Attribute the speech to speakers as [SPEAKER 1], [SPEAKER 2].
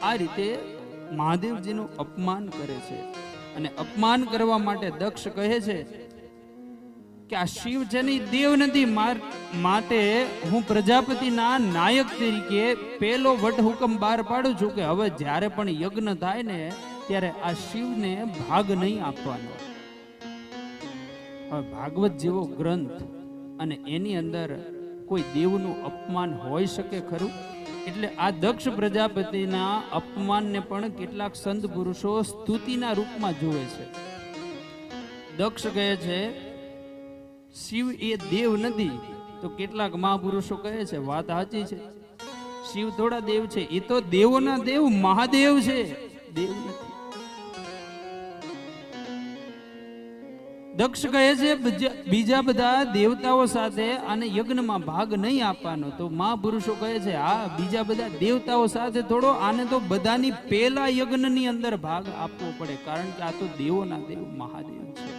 [SPEAKER 1] આ રીતે મહાદેવજીનું અપમાન કરે છે. અને અપમાન કરવા માટે દક્ષ કહે છે કે આ શિવ છે ને દેવ નથી, માટે હું પ્રજાપતિના નાયક તરીકે પેલો વટ હુકમ બહાર પાડું છું કે હવે જ્યારે પણ યજ્ઞ થાય ને ત્યારે આ શિવને ભાગ નહીં આપવાનો. હવે ભાગવત જેવો ગ્રંથ અને એની અંદર કોઈ દેવનું અપમાન હોઈ શકે ખરું? એટલે આ દક્ષ પ્રજાપતિના અપમાનને પણ કેટલાક સંત પુરુષો સ્તુતિના રૂપમાં જોવે છે. દક્ષ કહે છે શિવ એ દેવ નથી, તો કેટલાક મહાપુરુષો કહે છે વાત સાચી છે, શિવ થોડા દેવ છે, એ તો દેવોના દેવ મહાદેવ છે, દેવ નથી. દક્ષ કહે છે બીજા બધા દેવતાઓ સાથે આને યજ્ઞમાં ભાગ નહીં આપવાનો. તો મહાપુરુષો કહે છે હા, બીજા બધા દેવતાઓ સાથે થોડો, આને તો બધાની પેલા યજ્ઞની અંદર ભાગ આપવો પડે, કારણ કે આ તો દેવોના દેવ મહાદેવ છે.